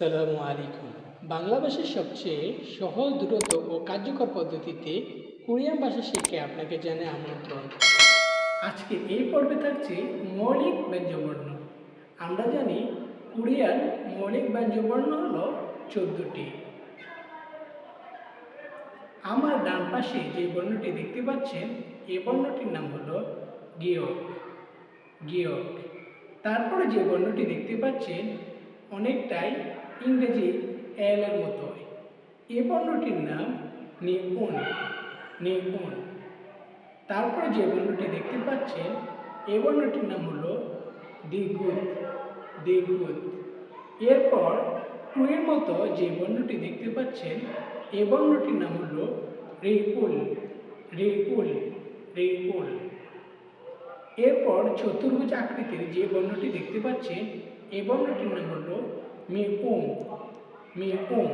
সালামু আলাইকুম। বাংলা ভাষার সবচেয়ে সহজ, দ্রুত ও কার্যকর পদ্ধতিতে কোরিয়ান ভাষা শিখে আপনাকে জানাই আমন্ত্রণ। আজকে এই পর্বে থাকছে মৌলিক ব্যঞ্জনবর্ণ। আমরা জানি কোরিয়ান মৌলিক ব্যঞ্জনবর্ণ হলো 14টি। আমার ডান পাশে যে বর্ণটি দেখতে পাচ্ছেন এই বর্ণটির নাম হলো গিয়ক। গিয়ক। তারপরে যে বর্ণটি দেখতে পাচ্ছেন অনেকটাই ইংরেজি এল এর মতো। এই বর্ণটির নাম নিউন। নিউন। তারপরে যে বর্ণটি দেখতে পাচ্ছেন এই বর্ণটির নাম হলো দ্বিগুদ। দ্বিগুদ। এরপর টু এর মতো যে বর্ণটি দেখতে পাচ্ছেন এই বর্ণটির নাম হলো রিউল। রিউল। রিউল। এরপর চতুর্ভুজ আকৃতির যে বর্ণটি দেখতে পাচ্ছেন এই বর্ণটির নাম হলো মিউং। মিউং।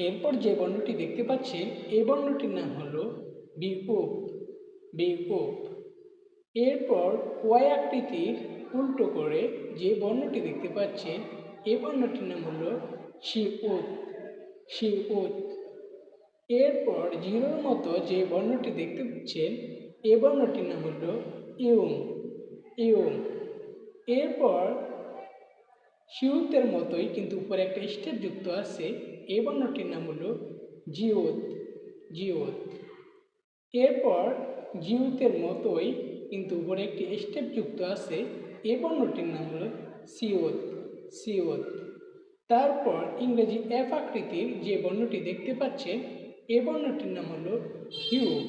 এরপর যে বর্ণটি দেখতে পাচ্ছেন এই বর্ণটির নাম হলো বিউপ। বিউপ। এরপর ওয়াই আকৃতির উল্টো করে যে বর্ণটি দেখতে পাচ্ছেন এই বর্ণটির নাম হলো শিউত। শিউত। এরপর জিরোর মতো যে বর্ণটি দেখতে পাচ্ছেন এই বর্ণটির নাম হলো ইউং। ইউং। এরপর শিউতের মতোই কিন্তু উপরে একটা স্টেপ যুক্ত আছে এই বর্ণটির নাম হলো জিওত। জিওত। এরপর জিউতের মতোই কিন্তু উপরে একটি স্টেপ যুক্ত আছে এই বর্ণটির নাম হলো সিওত। সিওত। তারপর ইংরেজি এফ আকৃতির যে বর্ণটি দেখতে পাচ্ছেন এই বর্ণটির নাম হলো কিউক।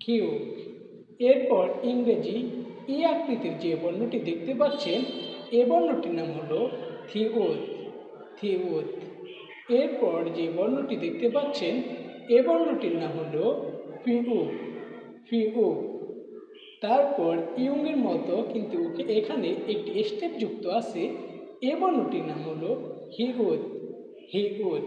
কিউক। এরপর ইংরেজি ই আকৃতির যে বর্ণটি দেখতে পাচ্ছেন এই বর্ণটির নাম হলো থিওত। থিওত। এরপর যে বর্ণটি দেখতে পাচ্ছেন এই বর্ণটির নাম হলো ফিউক। ফিউক। তারপর ইয়ংয়ের মতো কিন্তু এখানে একটি স্টেপ যুক্ত আছে এই বর্ণটির নাম হলো হিউত। হিউত।